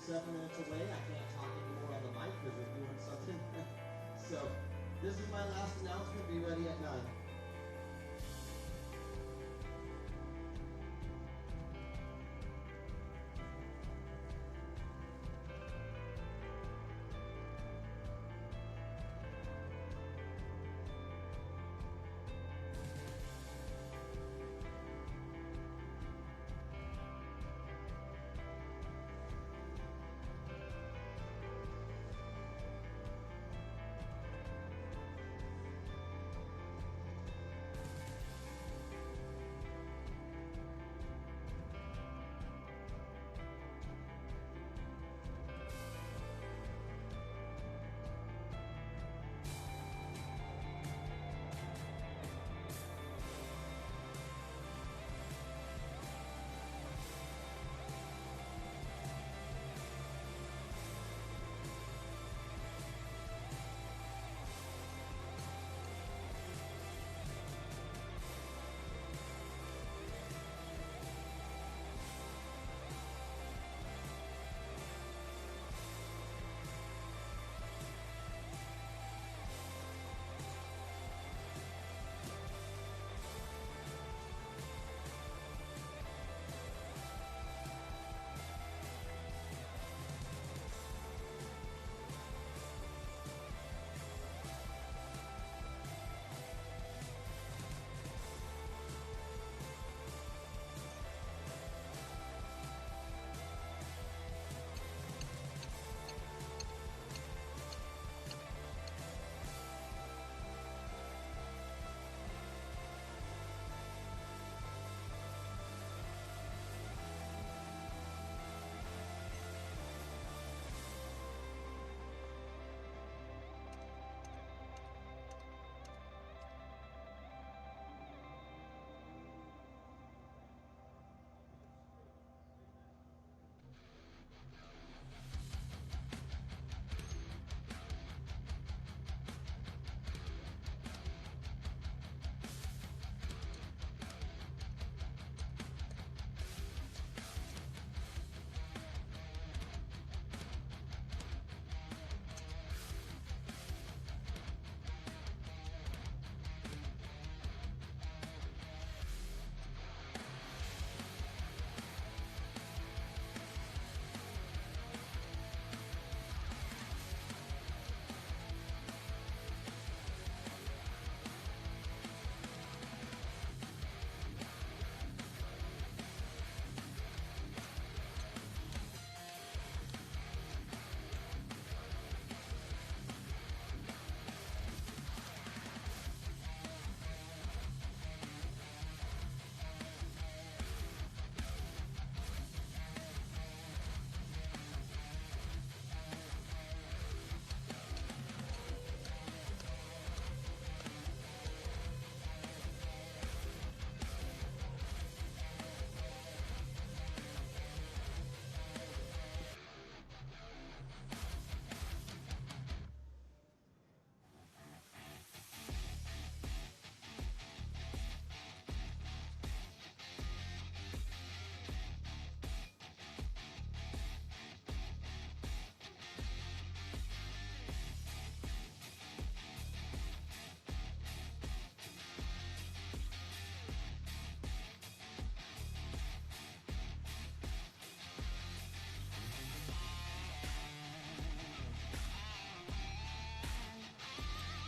7 minutes away. I can't talk anymore on the mic because we're doing something. So this is my last announcement. Be ready at 9.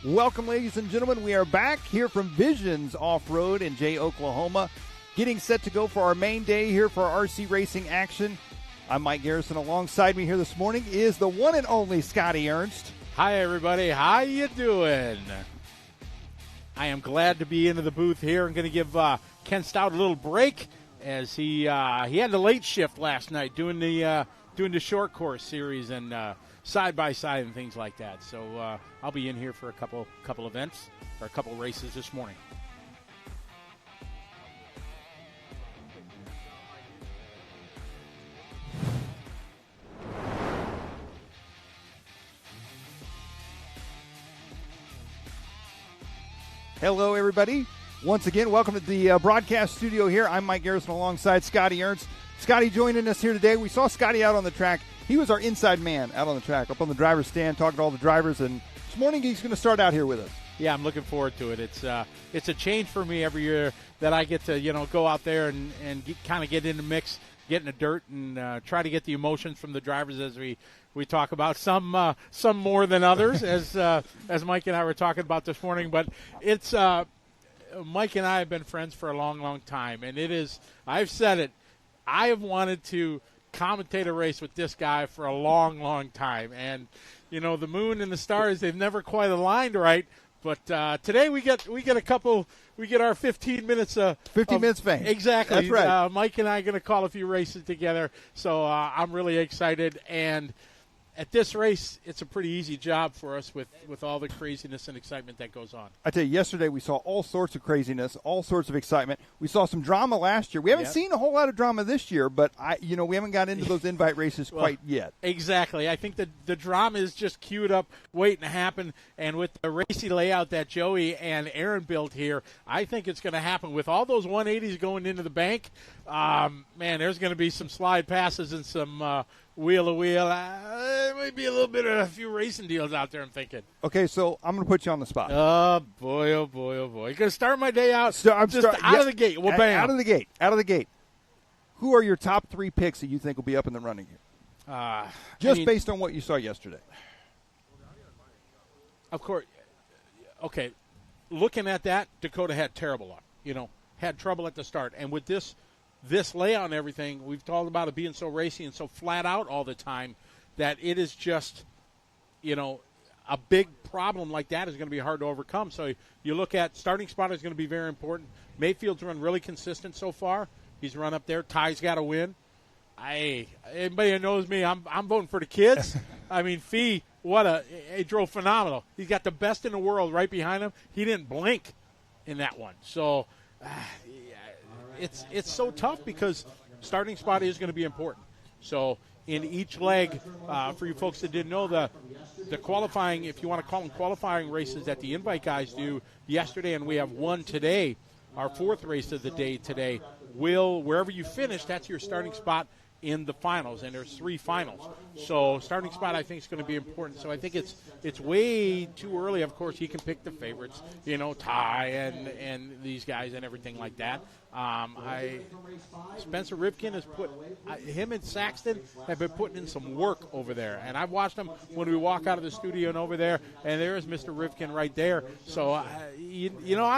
Welcome, ladies and gentlemen. We are back here from Visions Off-Road in Jay, Oklahoma, getting set to go for our main day here for our RC racing action. I'm Mike Garrison. Alongside me here this morning is the one and only Scotty Ernst. Hi, everybody. How you doing? I am glad to be into the booth here. I'm going to give Ken Stout a little break as he had the late shift last night doing the short course series and side by side and things like that. So I'll be in here for a couple events or a couple races this morning. Hello, everybody. Once again, welcome to the broadcast studio here. I'm Mike Garrison alongside Scotty Ernst. Scotty joining us here today. We saw Scotty out on the track He was our inside man out on the track, up on the driver's stand, talking to all the drivers. And this morning he's going to start out here with us. Yeah, I'm looking forward to it. It's a change for me every year that I get to go out there and kind of get in the mix, get in the dirt, and try to get the emotions from the drivers as we talk about some more than others as Mike and I were talking about this morning. But it's Mike and I have been friends for a long, long time, and I've said it. I have wanted to commentate a race with this guy for a long, long time, and the moon and the stars, they've never quite aligned right. But today we get our 15 minutes. 15 minutes fame. Exactly. That's right. Mike and I are going to call a few races together, so I'm really excited. And at this race, it's a pretty easy job for us with all the craziness and excitement that goes on. I tell you, yesterday we saw all sorts of craziness, all sorts of excitement. We saw some drama last year. We haven't seen a whole lot of drama this year, but we haven't got into those invite races quite yet. Exactly. I think the drama is just queued up, waiting to happen. And with the racy layout that Joey and Aaron built here, I think it's going to happen. With all those 180s going into the bank, man, there's going to be some slide passes and some wheel to wheel. There might be a few racing deals out there, I'm thinking. Okay, so I'm going to put you on the spot. Oh, boy, oh, boy, oh, boy. You're going to start my day out out of the gate. Well, bam. Out of the gate. Who are your top 3 picks that you think will be up in the running here? Based on what you saw yesterday. Of course. Okay, looking at that, Dakota had terrible luck. Had trouble at the start. And with this layout and everything, we've talked about it being so racy and so flat out all the time that it is just, a big problem like that is going to be hard to overcome. So you look at starting spot is going to be very important. Mayfield's run really consistent so far. He's run up there. Ty's got to win. Anybody who knows me, I'm voting for the kids. I mean, Fee, he drove phenomenal. He's got the best in the world right behind him. He didn't blink in that one. So it's so tough because starting spot is going to be important. So in each leg, for you folks that didn't know, the qualifying, if you want to call them qualifying races that the invite guys do yesterday, and we have one today, our 4th race of the day today, wherever you finish, that's your starting spot in the finals, and there's 3 finals. So starting spot, I think, is going to be important. So I think it's way too early. Of course, he can pick the favorites, Ty and these guys and everything like that. Spencer Rivkin has him and Saxton have been putting in some work over there, and I've watched them when we walk out of the studio and over there, and there's Mr. Rivkin right there. So I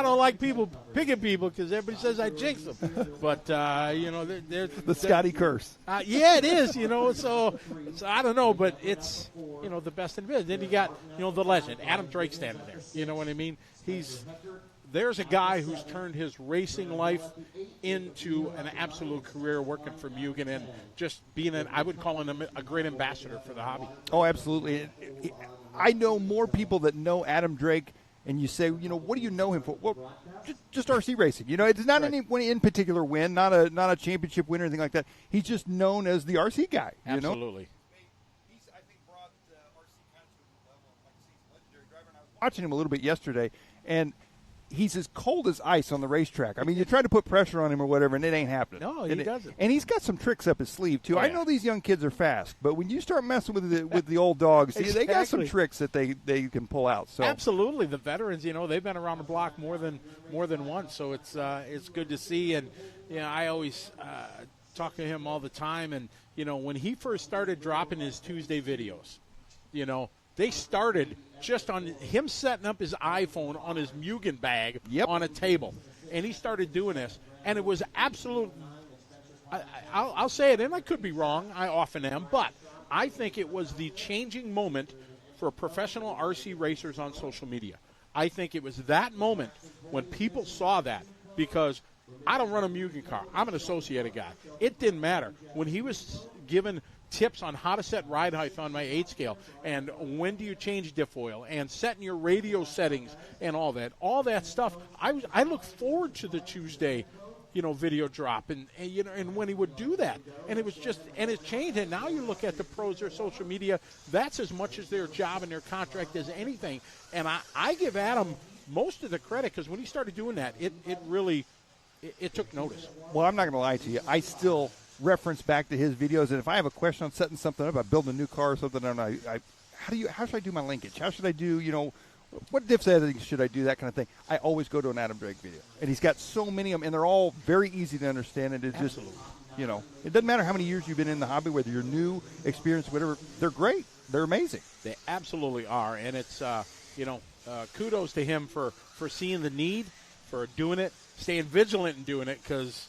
don't like people picking people because everybody says I jinx them, but there's the Scotty curse. Yeah, it is. So I don't know, but it's the best in business. Then you got the legend Adam Drake standing there. You know what I mean? There's a guy who's turned his racing life into an absolute career working for Mugen and just being I would call him a great ambassador for the hobby. Oh, absolutely. I know more people that know Adam Drake, and you say, what do you know him for? Well, just RC racing. It's not any in particular win, not a championship win or anything like that. He's just known as the RC guy. Absolutely. He's, I think, brought RC kind of to a level of he's a legendary driver. And I was watching him a little bit yesterday, and he's as cold as ice on the racetrack. I mean, you try to put pressure on him or whatever, and it ain't happening. No, he doesn't. And he's got some tricks up his sleeve, too. Oh, yeah. I know these young kids are fast, but when you start messing with the old dogs, exactly. They got some tricks that they can pull out. So absolutely. The veterans, they've been around the block more than once, so it's good to see. And, I always talk to him all the time. And, when he first started dropping his Tuesday videos, they started just on him setting up his iPhone on his Mugen bag on a table. And he started doing this. And it was absolute – I'll say it, and I could be wrong. I often am. But I think it was the changing moment for professional RC racers on social media. I think it was that moment when people saw that because I don't run a Mugen car. I'm an associated guy. It didn't matter. When he was given – tips on how to set ride height on my 8 scale and when do you change diff oil and setting your radio settings and all that stuff. I look forward to the Tuesday, video drop and when he would do that, and it was just, and it changed. And now you look at the pros, their social media, that's as much as their job and their contract as anything. And I give Adam most of the credit because when he started doing that, it really took notice. Well, I'm not going to lie to you. I still reference back to his videos. And if I have a question on setting something up, I build a new car or something, and how should I do my linkage? How should I do, what diff settings should I do, that kind of thing? I always go to an Adam Drake video. And he's got so many of them, and they're all very easy to understand. And it's just, it doesn't matter how many years you've been in the hobby, whether you're new, experienced, whatever. They're great. They're amazing. They absolutely are. And it's, kudos to him for seeing the need, for doing it, staying vigilant and doing it, because,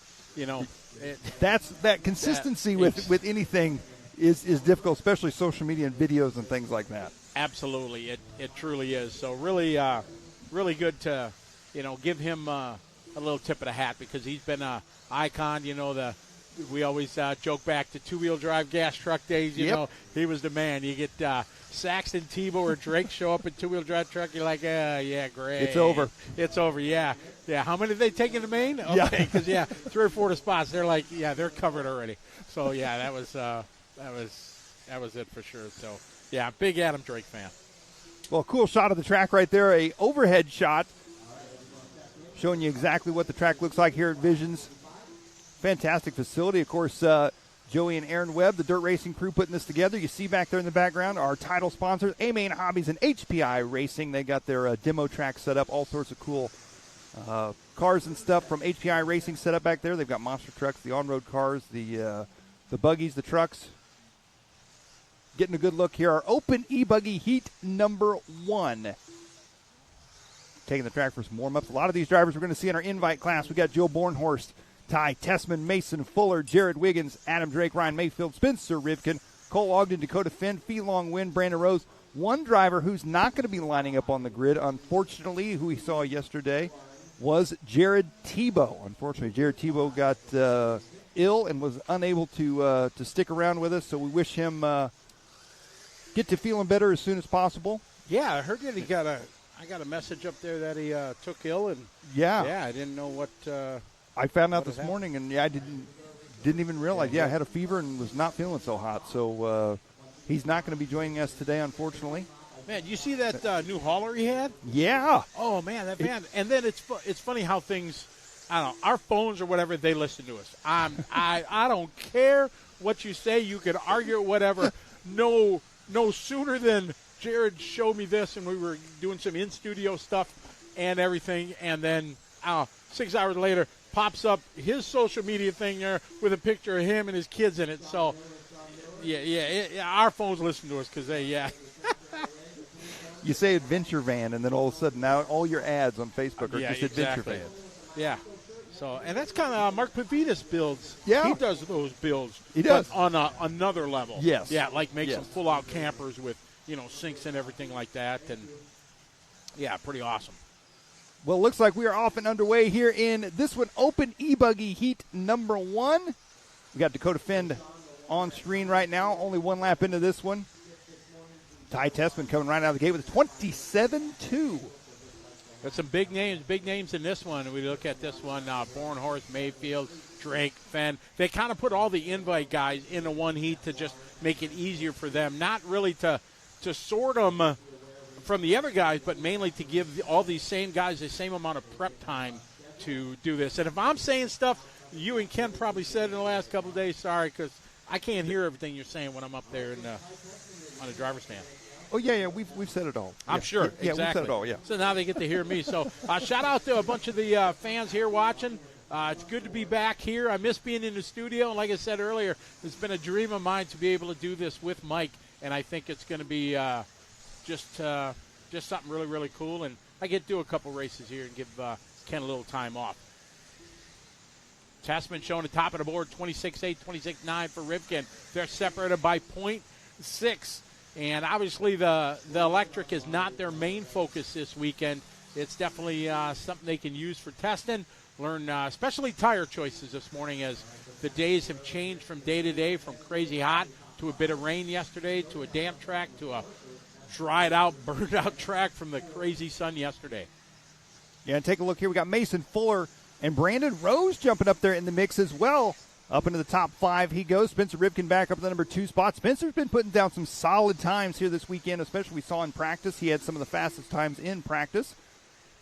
that consistency with anything is difficult, especially social media and videos and things like that. Absolutely. It truly is. So really, really good to, give him a little tip of the hat, because he's been an icon. We always joke back to two-wheel drive gas truck days. You know, he was the man. You get Saxton, Tebow, or Drake show up in two-wheel drive truck. You're like, yeah, great. It's over. It's over, yeah. Yeah, how many did they take into Maine? Okay, because, 3 or 4 to spots. They're like, they're covered already. So, that was it for sure. So, big Adam Drake fan. Well, cool shot of the track right there, a overhead shot showing you exactly what the track looks like here at Visions. Fantastic facility. Of course, Joey and Aaron Webb, the dirt racing crew, putting this together. You see back there in the background our title sponsors, A-Main Hobbies and HPI Racing. They got their demo track set up, all sorts of cool cars and stuff from HPI Racing set up back there. They've got monster trucks, the on-road cars, the buggies, the trucks. Getting a good look here. Our Open E-Buggy Heat number 1. Taking the track for some warm-ups. A lot of these drivers we're going to see in our invite class. We got Joe Bornhorst, Ty Tessman, Mason Fuller, Jared Wiggins, Adam Drake, Ryan Mayfield, Spencer Rivkin, Cole Ogden, Dakota Finn, Fee Long Win, Brandon Rose. One driver who's not going to be lining up on the grid, unfortunately, who we saw yesterday, was Jared Tebow. Unfortunately, Jared Tebow got ill and was unable to stick around with us, so we wish him get to feeling better as soon as possible. Yeah, I heard that I got a message up there that he took ill, and I didn't know what. I found out this morning, and I didn't even realize. I had a fever and was not feeling so hot, so he's not going to be joining us today, unfortunately. Man, you see that new hauler he had? Yeah. Oh man, that van. And then it's funny how things. I don't know. Our phones or whatever, they listen to us. I don't care what you say. You can argue whatever. No sooner than Jared showed me this, and we were doing some in-studio stuff and everything, and then 6 hours later, pops up his social media thing there with a picture of him and his kids in it. So, our phones listen to us because they, You say adventure van, and then all of a sudden now all your ads on Facebook are just adventure van. Yeah. So, and that's kind of Mark Pavitas builds. Yeah. He does those builds. He does. But on another level. Yes. Yeah, like makes them full-out campers with, sinks and everything like that. And, pretty awesome. Well, it looks like we are off and underway here in this one, Open E-Buggy Heat number 1. We got Dakota Finn on screen right now. Only one lap into this one. Ty Tessman coming right out of the gate with a 27-2. Got some big names in this one. We look at this one, Bornhorst, Mayfield, Drake, Fenn. They kind of put all the invite guys into one heat to just make it easier for them. Not really to sort them from the other guys, but mainly to give all these same guys the same amount of prep time to do this. And if I'm saying stuff you and Ken probably said in the last couple of days, sorry, because I can't hear everything you're saying when I'm up there on the driver's stand. Oh, yeah, we've said it all. I'm sure, exactly. Yeah, we've said it all, yeah. So now they get to hear me. So shout out to a bunch of the fans here watching. It's good to be back here. I miss being in the studio, and like I said earlier, it's been a dream of mine to be able to do this with Mike, and I think it's going to be just something really, really cool. And I get to do a couple races here and give Ken a little time off. Tessman showing the top of the board, 26.8, 26.9 for Rivkin. They're separated by 0.6. And obviously the electric is not their main focus this weekend. It's definitely something they can use for testing. Learn especially tire choices this morning as the days have changed from day to day, from crazy hot to a bit of rain yesterday to a damp track to a dried out, burned out track from the crazy sun yesterday. Yeah, and take a look here. We got Mason Fuller and Brandon Rose jumping up there in the mix as well. Up into the top 5 he goes. Spencer Rivkin back up to the number 2 spot. Spencer's been putting down some solid times here this weekend, especially we saw in practice. He had some of the fastest times in practice.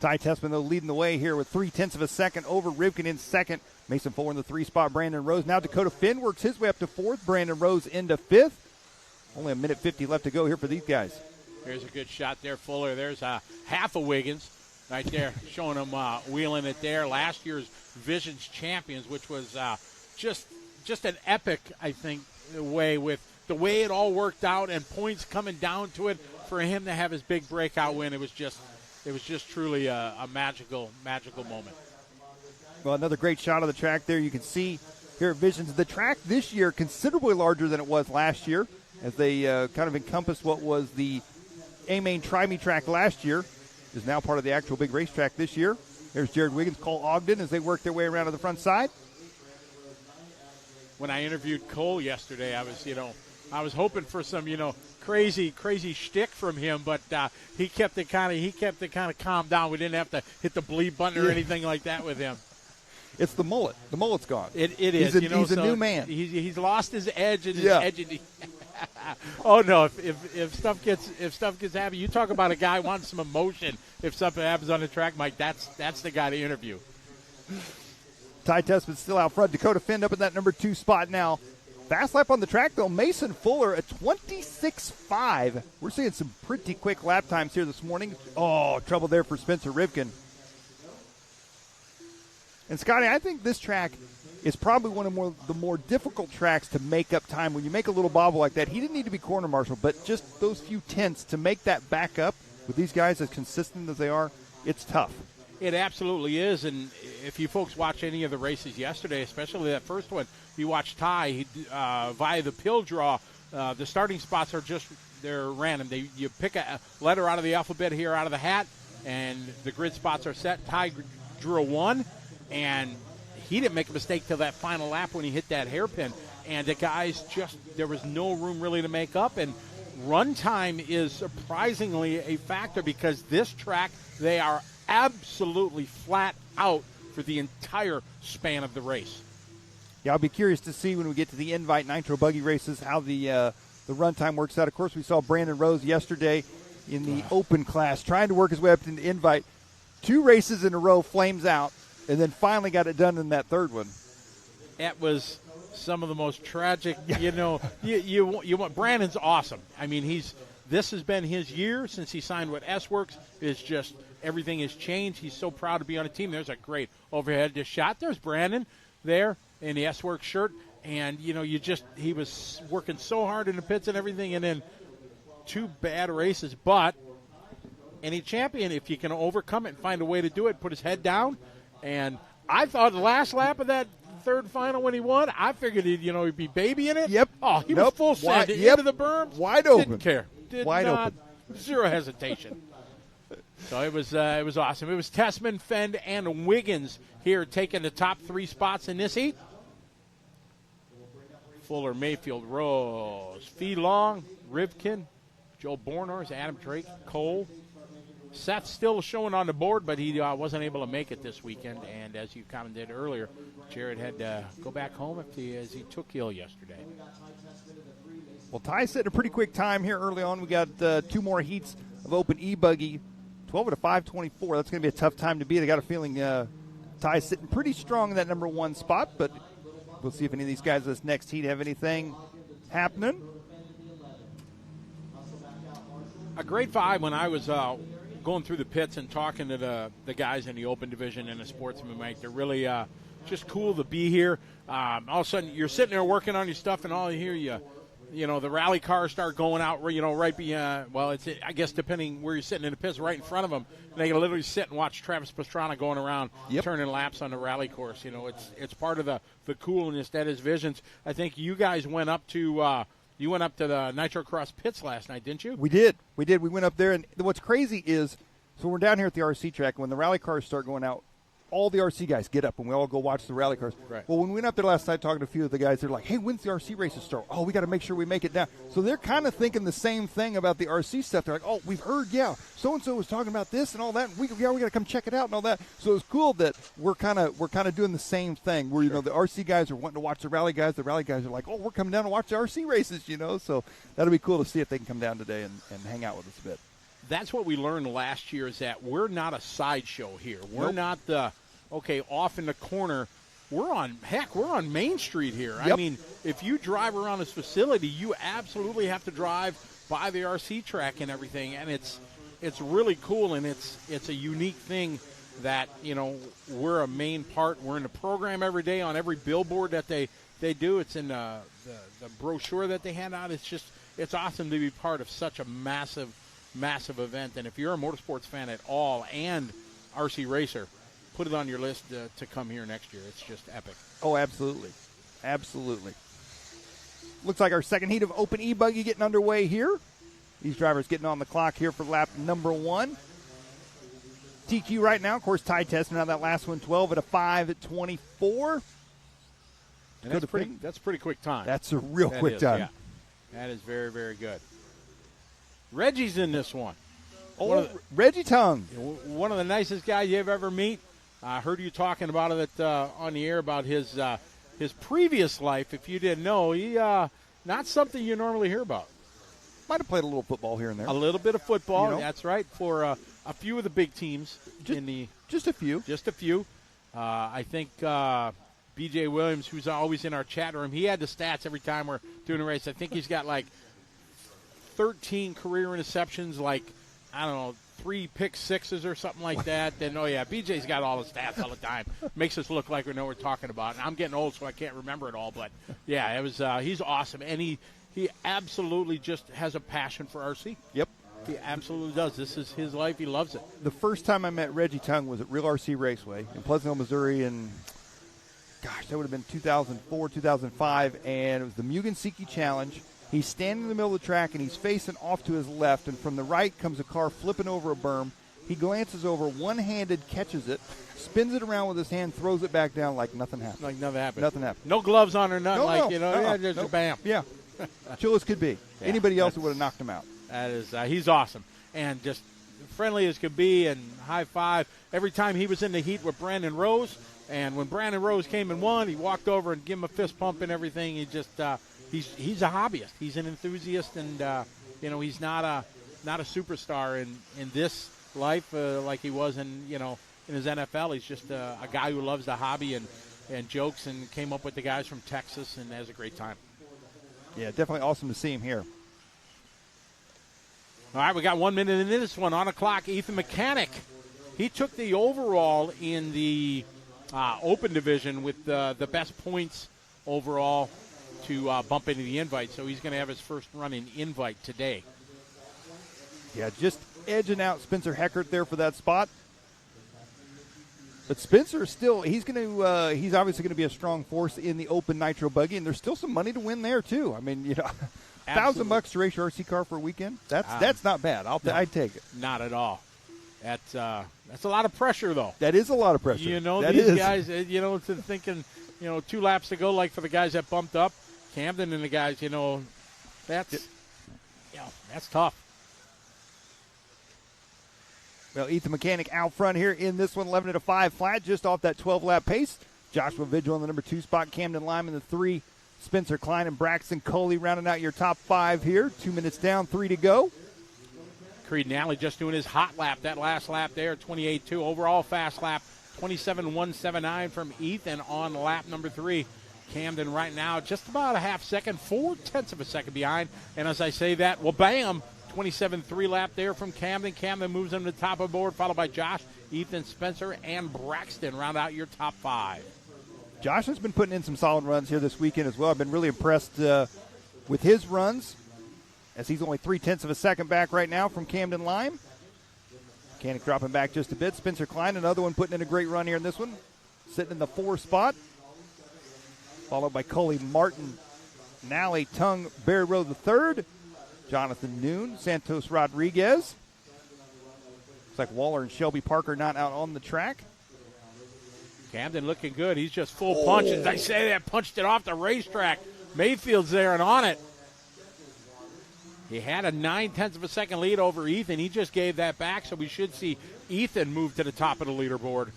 Ty Tessman, though, leading the way here with 0.3 of a second over Rivkin in second. Mason Fuller in the 3 spot. Brandon Rose. Now Dakota Finn works his way up to 4th. Brandon Rose into 5th. Only a minute 50 left to go here for these guys. There's a good shot there, Fuller. There's half of Wiggins right there, showing him wheeling it there. Last year's Visions champions, which was just an epic, I think, way with the way it all worked out and points coming down to it for him to have his big breakout win. It was just truly a magical moment. Well, another great shot of the track there. You can see here at Visions, the track this year considerably larger than it was last year, as they kind of encompassed what was the A-Main Tri-Me track last year, is now part of the actual big racetrack this year. There's Jared Wiggins, Cole Ogden, as they work their way around to the front side. When I interviewed Cole yesterday, I was hoping for some, crazy shtick from him, but he kept it kind of calm down. We didn't have to hit the bleep button or anything like that with him. It's the mullet. The mullet's gone. It is. He's a new man. He's lost his edge and his edge. Oh no! If stuff gets happy, you talk about a guy wanting some emotion. If something happens on the track, Mike, that's the guy to interview. Ty Tessman still out front. Dakota Finn up in that number 2 spot now. Fast lap on the track, though. Mason Fuller at 26.5. We're seeing some pretty quick lap times here this morning. Oh, trouble there for Spencer Rivkin. And, Scotty, I think this track is probably one of the more difficult tracks to make up time. When you make a little bobble like that, he didn't need to be corner marshal, but just those few tenths to make that back up with these guys as consistent as they are, it's tough. It absolutely is, and if you folks watch any of the races yesterday, especially that first one, you watch Ty via the pill draw. The starting spots they're random. You pick a letter out of the alphabet here out of the hat, and the grid spots are set. Ty drew a 1, and he didn't make a mistake till that final lap when he hit that hairpin. And the guys there was no room really to make up, and run time is surprisingly a factor because this track, they are absolutely flat out for the entire span of the race. Yeah, I'll be curious to see when we get to the Invite Nitro Buggy races how the run time works out. Of course, we saw Brandon Rose yesterday in the open class trying to work his way up to the Invite. 2 races in a row, flames out, and then finally got it done in that third one. That was some of the most tragic, you want Brandon's awesome. I mean, this has been his year since he signed with S-Works. It's just everything has changed. He's so proud to be on a team. There's a great overhead shot. There's Brandon there in the S-Works shirt. And, he was working so hard in the pits and everything, and then 2 bad races. But any champion, if you can overcome it and find a way to do it, put his head down. And I thought the last lap of that third final when he won, I figured he'd be babying it. Yep. Oh, he was full send into the berms. Wide open. Didn't care. Open. Zero hesitation. So it was awesome. It was Tessman, Fend, and Wiggins here taking the top 3 spots in this heat. Fuller, Mayfield, Rose, Fee Long, Rivkin, Joe Bornhorst, Adam Drake, Cole. Seth's still showing on the board, but he wasn't able to make it this weekend. And as you commented earlier, Jared had to go back home as he took ill yesterday. Well, Ty set a pretty quick time here early on. We got 2 more heats of open e-buggy, 12 at a 5:24. That's going to be a tough time to beat. I got a feeling Ty's sitting pretty strong in that number 1 spot, but we'll see if any of these guys in this next heat have anything happening. A grade 5 when I was going through the pits and talking to the guys in the open division and the sportsman, Mike. They're really just cool to be here. All of a sudden, you're sitting there working on your stuff, and all you hear, the rally cars start going out, right beyond, it's, I guess, depending where you're sitting in the pits, right in front of them. And they can literally sit and watch Travis Pastrana going around, turning laps on the rally course. It's part of the coolness that is Visions. I think you guys went up to the Nitro Cross pits last night, didn't you? We did. We went up there, and what's crazy is, so we're down here at the RC track. When the rally cars start going out, all the RC guys get up, and we all go watch the rally cars. Right. Well, when we went up there last night talking to a few of the guys, they're like, hey, when's the RC races start? Oh, we got to make sure we make it down. So they're kind of thinking the same thing about the RC stuff. They're like, oh, we've heard, so-and-so was talking about this and all that. We got to come check it out and all that. So it's cool that we're kind of doing the same thing where, the RC guys are wanting to watch the rally guys. The rally guys are like, oh, we're coming down to watch the RC races, So that'll be cool to see if they can come down today and hang out with us a bit. that's what we learned last year, is that we're not a sideshow here. We're Nope. not off in the corner. We're on Main Street here. Yep. I mean, if you drive around this facility, you absolutely have to drive by the RC track and everything, and it's really cool, and it's a unique thing that, we're a main part. We're in the program every day on every billboard that they do. It's in the brochure that they hand out. It's awesome to be part of such a massive event. And if you're a motorsports fan at all and RC racer, put it on your list to come here next year. It's just epic. Oh, absolutely. Absolutely. Looks like our second heat of Open E-Buggy getting underway here. These drivers getting on the clock here for lap number 1. TQ right now, of course, tie testing out that last one, 12 at a 5:24. And that's pretty quick time. That's a real That quick is, time. yeah. That is very, very good. Reggie's in this one. Reggie Tongue. One of the nicest guys you've ever meet. I heard you talking about it on the air about his previous life. If you didn't know, he not something you normally hear about. Might have played a little football here and there. A little bit of football, That's right, for a few of the big teams. Just a few. Just a few. I think B.J. Williams, who's always in our chat room, he had the stats every time we're doing a race. I think he's got 13 career interceptions, 3 pick sixes or something like that. Then, BJ's got all the stats all the time. Makes us look like we know what we're talking about. And I'm getting old, so I can't remember it all. But, it was he's awesome. And he absolutely just has a passion for RC. Yep. He absolutely does. This is his life. He loves it. The first time I met Reggie Tongue was at Real RC Raceway in Pleasantville, Missouri, and that would have been 2004, 2005, and it was the Mugen-Siki Challenge. He's standing in the middle of the track, and he's facing off to his left, and from the right comes a car flipping over a berm. He glances over, one-handed catches it, spins it around with his hand, throws it back down like nothing happened. Like nothing happened. Nothing happened. No gloves on or nothing. Just nope. bam. Yeah. Chill as could be. Yeah, Anybody else would have knocked him out. That is, he's awesome. And just friendly as could be, and high five. Every time he was in the heat with Brandon Rose, and when Brandon Rose came and won, he walked over and gave him a fist pump and everything. He just, he's a hobbyist. He's an enthusiast, and he's not a superstar in this life like he was in his NFL. He's just a guy who loves the hobby and jokes, and came up with the guys from Texas and has a great time. Yeah, definitely awesome to see him here. All right, we got 1 minute into this one. On the clock, Ethan Mechanic. He took the overall in the Open Division with the best points overall to bump into the invite, so he's going to have his first run in invite today. Yeah, just edging out Spencer Heckert there for that spot. But Spencer still, he's obviously going to be a strong force in the Open Nitro Buggy, and there's still some money to win there too. I mean, $1,000 to race your RC car for a weekend. That's not bad. I'd take it. Not at all. That's a lot of pressure, though. That is a lot of pressure. These guys, to thinking, 2 laps to go, like for the guys that bumped up, Camden and the guys, that's tough. Well, Ethan Mechanic out front here in this one, 11 at a 5 flat, just off that 12-lap pace. Joshua Vigil in the number 2 spot, Camden Lime in the 3, Spencer Klein and Braxton Coley rounding out your top 5 here. 2 minutes down, 3 to go. Creed Nally just doing his hot lap, that last lap there, 28.2. Overall fast lap, 27.179 from Ethan on lap number 3. Camden right now just about a half second, 0.4 of a second behind. And as I say that, well, bam, 27.3 lap there from Camden. Camden moves him to the top of the board, followed by Josh, Ethan, Spencer, and Braxton round out your top 5. Josh has been putting in some solid runs here this weekend as well. I've been really impressed with his runs, as he's only 0.3 of a second back right now from Camden Lime. Mechanic dropping back just a bit. Spencer Klein, another one putting in a great run here in this one, sitting in the 4 spot. Followed by Coley Martin, Nally, Tongue, Barry Rowe the 3rd. Jonathan Noon, Santos Rodriguez. Looks like Waller and Shelby Parker not out on the track. Camden looking good. He's just full punch. As I say that, punched it off the racetrack. Mayfield's there and on it. He had a 0.9 of a second lead over Ethan. He just gave that back, so we should see Ethan move to the top of the leaderboard.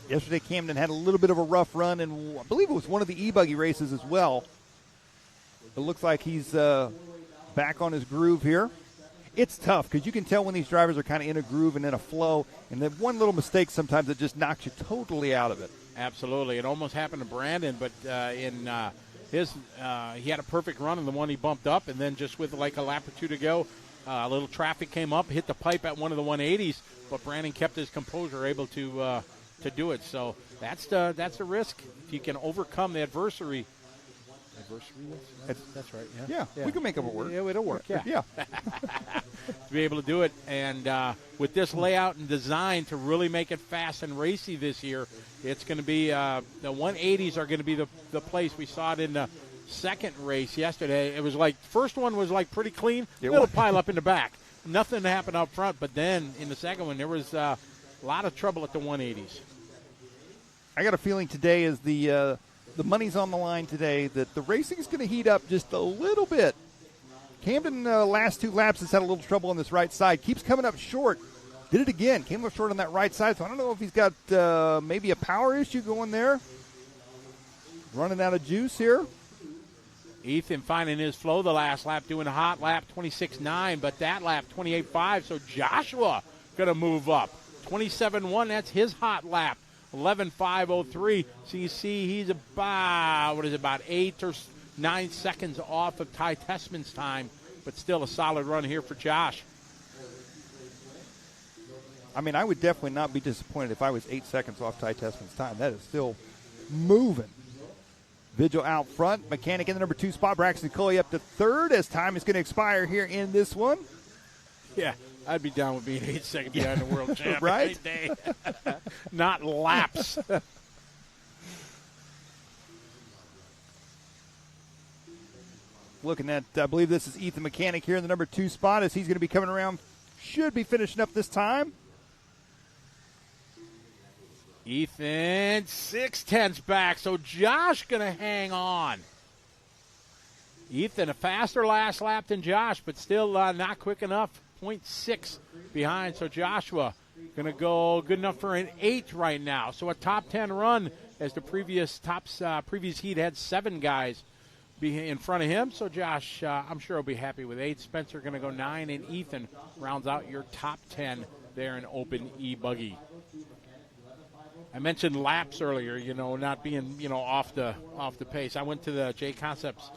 Yesterday, Camden had a little bit of a rough run, and I believe it was one of the E-Buggy races as well. It looks like he's back on his groove here. It's tough because you can tell when these drivers are kind of in a groove and in a flow, and then one little mistake sometimes it just knocks you totally out of it. Absolutely. It almost happened to Brandon, but he had a perfect run in the one he bumped up, and then just with like a lap or two to go, a little traffic came up, hit the pipe at one of the 180s, but Brandon kept his composure, able to do it. So that's the risk. If you can overcome the adversary. That's right. Yeah. Yeah, we can make it work. Yeah, it'll work. Yeah. To be able to do it, and with this layout and design to really make it fast and racy this year, it's going to be the 180s are going to be the place. We saw it in the second race yesterday. It was like first one was like pretty clean, little pile up in the back, nothing happened up front. But then in the second one, there was a lot of trouble at the 180s. I got a feeling today is the money's on the line today that the racing's going to heat up just a little bit. Camden, last two laps, has had a little trouble on this right side. Keeps coming up short. Did it again. Came up short on that right side. So I don't know if he's got maybe a power issue going there. Running out of juice here. Ethan finding his flow the last lap, doing a hot lap, 26.9, but that lap, 28.5. So Joshua going to move up. 27.1, that's his hot lap. 11.503. So you see he's about 8 or 9 seconds off of Ty Tessman's time, but still a solid run here for Josh. I mean, I would definitely not be disappointed if I was 8 seconds off Ty Tessman's time. That is still moving. Vigil out front. Mechanic in the number 2 spot. Braxton Coley up to third as time is going to expire here in this one. Yeah. I'd be down with being 8 seconds behind the world champ. Right? Not laps. Looking at, I believe this is Ethan Mechanic here in the number 2 spot as he's going to be coming around. Should be finishing up this time. Ethan, 6/10 back, so Josh going to hang on. Ethan, a faster last lap than Josh, but still not quick enough. 0.6 behind, so Joshua going to go good enough for an 8 right now. So a top 10 run as the previous heat had 7 guys be in front of him. So Josh, I'm sure will be happy with 8. Spencer going to go 9, and Ethan rounds out your top 10 there in Open E-Buggy. I mentioned laps earlier, not being, off the pace. I went to the J Concepts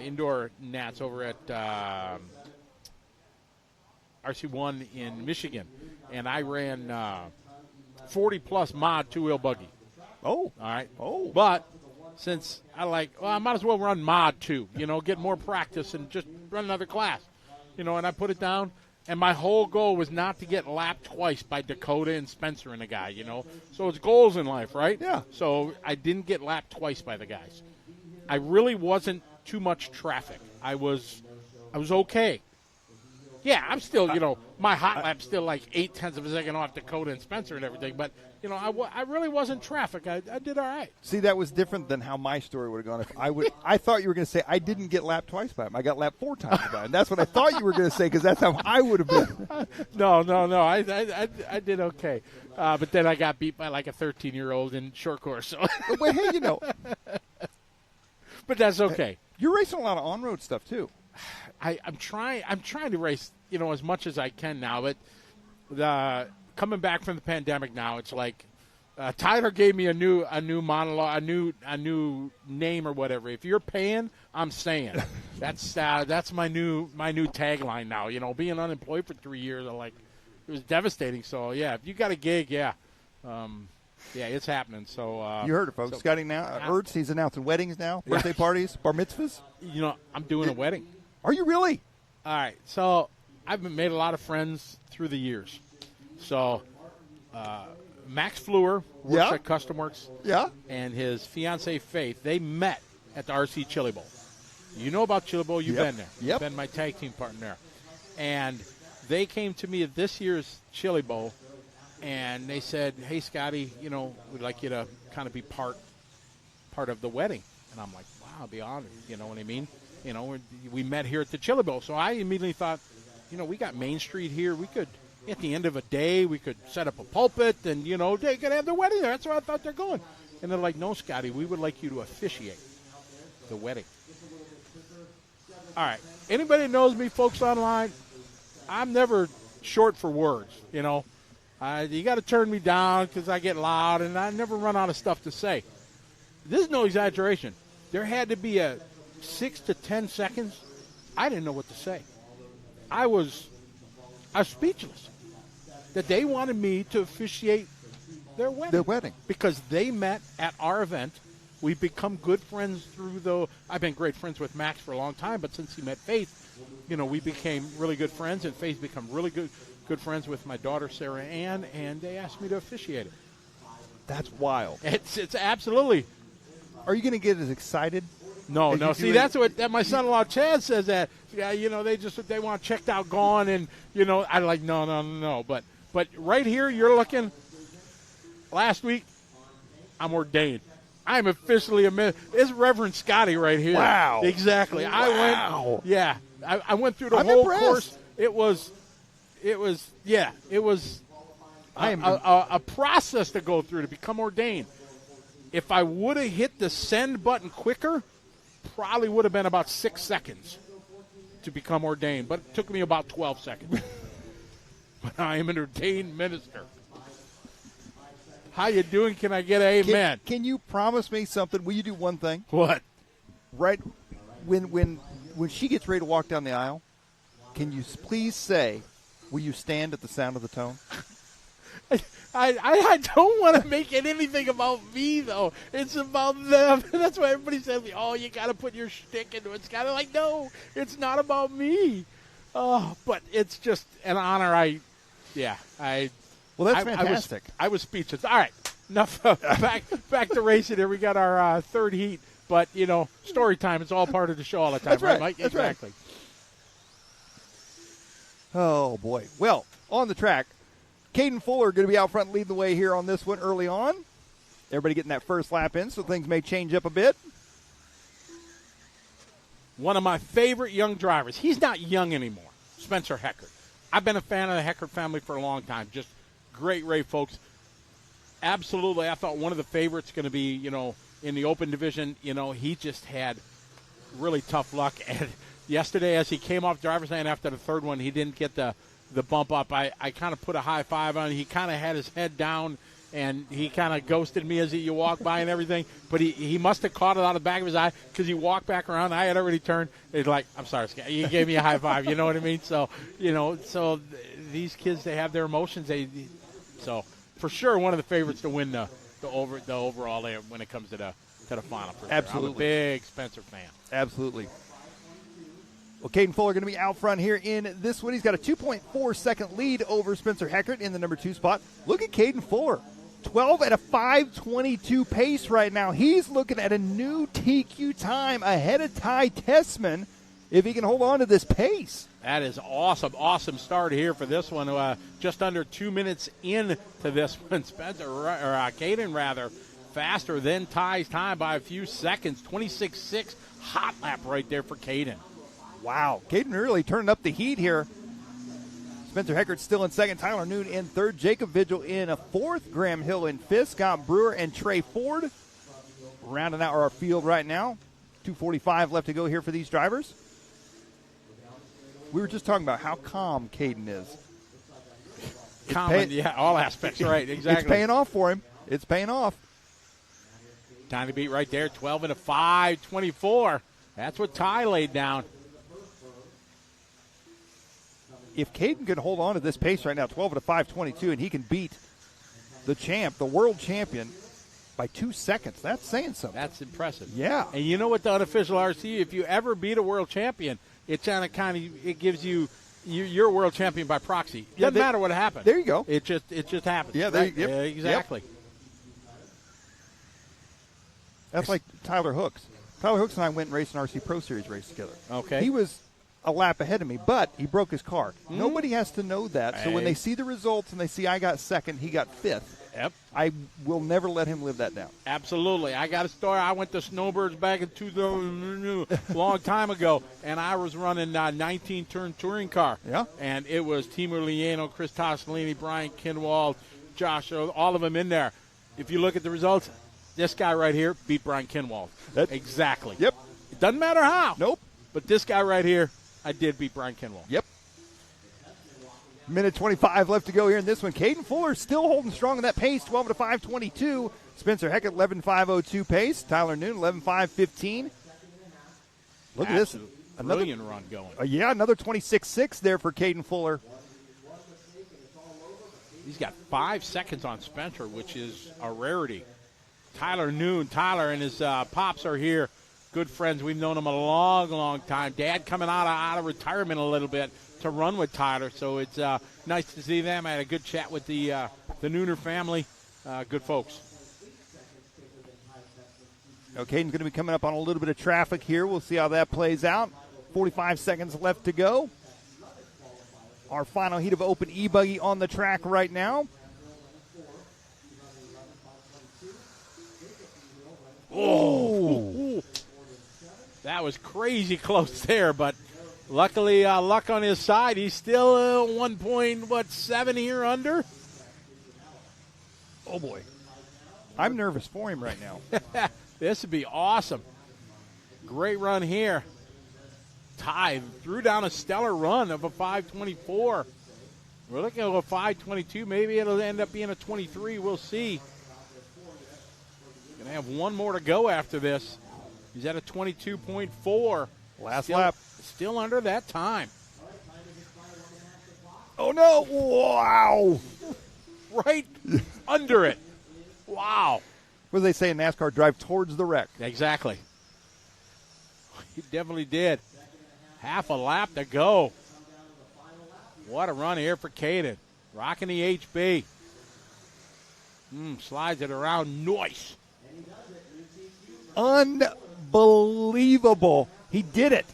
indoor nats over at RC1 in Michigan, and I ran 40-plus mod 2-wheel buggy. Oh. All right. Oh. But since I I might as well run mod 2, get more practice and just run another class, and I put it down, and my whole goal was not to get lapped twice by Dakota and Spencer and the guy, So it's goals in life, right? Yeah. So I didn't get lapped twice by the guys. I really wasn't too much traffic. I was okay. Yeah, I'm still, my hot lap's still like 0.8 of a second off Dakota and Spencer and everything. But, I really wasn't traffic. I did all right. See, that was different than how my story would have gone. If I thought you were going to say I didn't get lapped twice by him. I got lapped 4 times by him. That's what I thought you were going to say because that's how I would have been. No. I did okay. But then I got beat by like a 13-year-old in short course. So. But hey, But that's okay. You're racing a lot of on-road stuff too. I'm trying to race, as much as I can now. But coming back from the pandemic now, it's like Tyler gave me a new monologue, a new name or whatever. If you're paying, I'm staying. That's my new tagline now. Being unemployed for 3 years, it was devastating. So yeah, if you got a gig, yeah, it's happening. So you heard it, folks. Scotty now, Ertz, he's announcing weddings now, birthday parties, bar mitzvahs. I'm doing a wedding. Are you really? All right. So I've made a lot of friends through the years. So Max Fleur works at Custom Works. Yeah. And his fiancee Faith, they met at the RC Chili Bowl. You know about Chili Bowl. You've been there. Yep. You've been my tag team partner there. And they came to me at this year's Chili Bowl, and they said, hey, Scotty, we'd like you to kind of be part of the wedding. And I'm like, wow, I'll be honored. You know what I mean? We met here at the Chili Bowl. So I immediately thought, we got Main Street here. We could, at the end of a day, we could set up a pulpit and, they could have their wedding there. That's where I thought they're going. And they're like, no, Scotty, we would like you to officiate the wedding. All right. Anybody that knows me, folks online, I'm never short for words, you know. You got to turn me down because I get loud, and I never run out of stuff to say. This is no exaggeration. There had to be a 6 to 10 seconds. I didn't know what to say. I was speechless that they wanted me to officiate their wedding. Their wedding. Because they met at our event. We've become good friends I've been great friends with Max for a long time, but since he met Faith, you know, we became really good friends, and Faith become really good friends with my daughter, Sarah Ann, and they asked me to officiate it. That's wild. It's absolutely. Are you going to get as excited? No. See, that's what my son-in-law Chad says that. Yeah, you know, they want checked out, gone, and you know, I like no. But right here, you're looking. Last week, I'm ordained. I'm officially it's Reverend Scotty right here. Wow. Exactly. Wow. I went through the I'm whole impressed. course. It was a process to go through to become ordained. If I would have hit the send button quicker, probably would have been about 6 seconds to become ordained. But it took me about 12 seconds. But I am an ordained minister. How you doing? Can I get an amen? Can you promise me something? Will you do one thing? What? Right when she gets ready to walk down the aisle, can you please say, will you stand at the sound of the tone? I don't want to make it anything about me, though. It's about them. That's why everybody says, oh, you got to put your shtick into it. It's kind of like, no, it's not about me. Oh, but it's just an honor. Well, that's fantastic. I was speechless. All right, enough. Back to racing here. We got our third heat, but, you know, story time is all part of the show all the time. That's right, Mike? that's exactly. Right. Oh, boy. Well, on the track, Caden Fuller going to be out front leading the way here on this one early on. Everybody getting that first lap in, so things may change up a bit. One of my favorite young drivers. He's not young anymore, Spencer Heckert. I've been a fan of the Heckert family for a long time. Just great Ray folks. Absolutely, I thought one of the favorites going to be, you know, in the open division. You know, he just had really tough luck. And yesterday, as he came off driver's lane after the third one, he didn't get the bump up. I kind of put a high five on him. He kind of had his head down, and he kind of ghosted me as you walk by and everything. But he must have caught it out of the back of his eye because he walked back around. I had already turned. He's like, I'm sorry, Scott. You gave me a high five. You know what I mean? So, you know, these kids, they have their emotions. So for sure, one of the favorites to win the overall there when it comes to the final. For Absolutely, sure. I'm a big Spencer fan. Absolutely. Well, Caden Fuller going to be out front here in this one. He's got a 2.4 second lead over Spencer Heckert in the number 2 spot. Look at Caden Fuller, 12 at a 5:22 pace right now. He's looking at a new TQ time ahead of Ty Tessman if he can hold on to this pace. That is awesome. Awesome start here for this one. Just under 2 minutes into this one. Caden, rather, faster than Ty's time by a few seconds. 26.6 hot lap right there for Caden. Wow. Caden really turning up the heat here. Spencer Heckert still in second. Tyler Noon in third. Jacob Vigil in a fourth. Graham Hill in fifth. Scott Brewer and Trey Ford rounding out our field right now. 2:45 left to go here for these drivers. We were just talking about how calm Caden is. All aspects, right, exactly. It's paying off for him. It's paying off. Time to beat right there, 12 and a 5:24. That's what Ty laid down. If Caden can hold on to this pace right now, 12 at a 5:22, and he can beat the world champion, by 2 seconds, that's saying something. That's impressive. Yeah. And you know what the unofficial RC, if you ever beat a world champion, it gives you you're a world champion by proxy. Doesn't matter what happened. There you go. It just happens. Yeah, right? yep, exactly. Yep. That's like Tyler Hooks. Tyler Hooks and I went and raced an RC Pro Series race together. Okay. He was a lap ahead of me, but he broke his car. Nobody has to know that. So when they see the results and they see I got second, he got fifth, Yep. I will never let him live that down. Absolutely. I got a story. I went to Snowbirds back in 2000, long time ago, and I was running a 19-turn touring car. Yeah. And it was Timur Liano, Chris Tossolini, Brian Kinwald, Josh, all of them in there. If you look at the results, this guy right here beat Brian Kinwald. Exactly. Yep. It doesn't matter how. Nope. But this guy right here, I did beat Brian Kenwell. Yep. Minute 25 left to go here in this one. Caden Fuller still holding strong in that pace, 12 to 5:22. Spencer Heckett, 11:5:02 pace. Tyler Noon, 11:5:15. Look at this. Another brilliant run going. Yeah, another 26.6 there for Caden Fuller. He's got 5 seconds on Spencer, which is a rarity. Tyler Noon. Tyler and his pops are here. Good friends. We've known them a long, long time. Dad coming out of retirement a little bit to run with Tyler, so it's nice to see them. I had a good chat with the Nooner family. Good folks. Okay, Caden's going to be coming up on a little bit of traffic here. We'll see how that plays out. 45 seconds left to go. Our final heat of open e-buggy on the track right now. Oh, that was crazy close there, but luckily luck on his side. He's still 1.7 here under. Oh, boy. I'm nervous for him right now. This would be awesome. Great run here. Ty threw down a stellar run of a 5:24. We're looking at a 5:22. Maybe it'll end up being a 23. We'll see. Going to have one more to go after this. He's at a 22.4. Last lap. Still under that time. Oh, no. Wow. Right under it. Wow. What do they say in NASCAR? Drive towards the wreck. Exactly. He definitely did. Half a lap to go. What a run here for Caden. Rocking the HB. Slides it around. Nice. Unbelievable. He did it.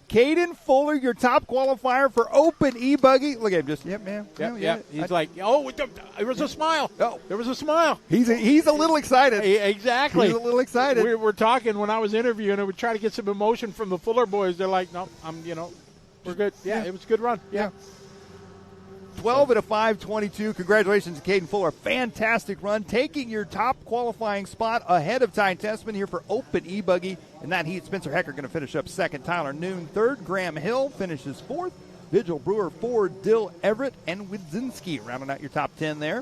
Caden Fuller, your top qualifier for open e-buggy. Look at him, just, yep, man. Yep. He's like, oh, there was a smile. Oh. There was a smile. He's a little excited. Exactly. He's a little excited. We're talking when I was interviewing, and we try to get some emotion from the Fuller boys. They're like, no, we're good. Yeah, it was a good run. Yeah. 12 at a 5:22. Congratulations to Caden Fuller. Fantastic run, taking your top qualifying spot ahead of Ty Tessman here for open e-buggy. In that heat, Spencer Hecker going to finish up second. Tyler Noon third. Graham Hill finishes fourth. Vigil Brewer fourth. Dill Everett and Widzinski rounding out your top 10 there.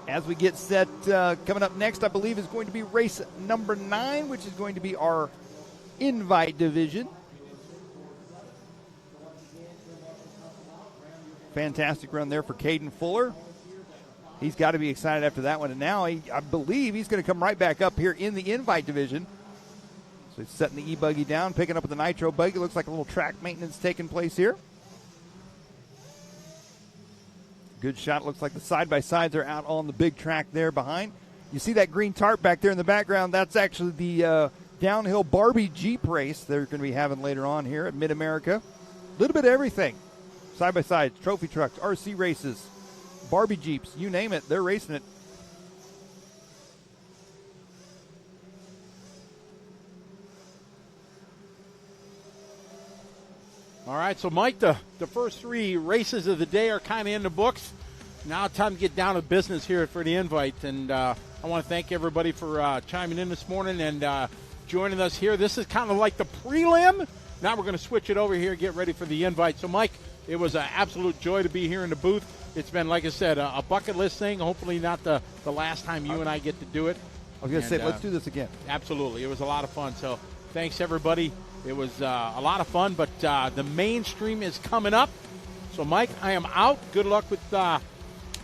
As we get set, coming up next, I believe, is going to be race number 9, which is going to be our invite division. Fantastic run there for Caden Fuller. He's got to be excited after that one. And now I believe he's going to come right back up here in the invite division. So he's setting the e-buggy down, picking up with the nitro buggy. Looks like a little track maintenance taking place here. Good shot. Looks like the side-by-sides are out on the big track there behind. You see that green tarp back there in the background? That's actually the downhill Barbie Jeep race they're going to be having later on here at Mid-America. A little bit of everything. Side-by-sides, trophy trucks, RC races, Barbie Jeeps, you name it, they're racing it. All right, so Mike, the first 3 races of the day are kind of in the books. Now time to get down to business here for the invite. And I want to thank everybody for chiming in this morning and joining us here. This is kind of like the prelim. Now we're going to switch it over here and get ready for the invite. So, Mike, it was an absolute joy to be here in the booth. It's been, like I said, a bucket list thing. Hopefully not the last time you and I get to do it. I was going to say, let's do this again. Absolutely. It was a lot of fun. So thanks, everybody. It was a lot of fun, but the mainstream is coming up. So, Mike, I am out. Good luck with the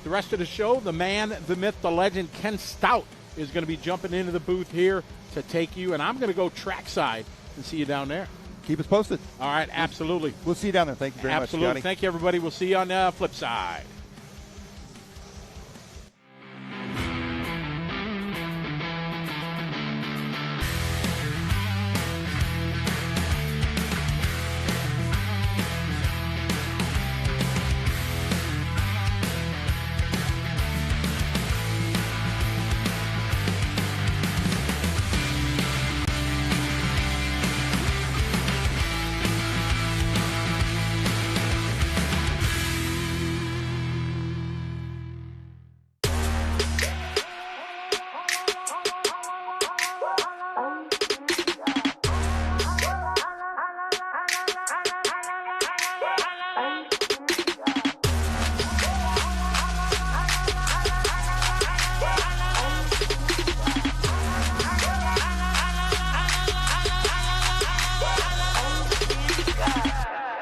rest of the show. The man, the myth, the legend, Ken Stout is going to be jumping into the booth here to take you, and I'm going to go trackside and see you down there. Keep us posted. All right, absolutely. We'll see you down there. Thank you very much, Absolutely. Scotty. Thank you, everybody. We'll see you on the flip side.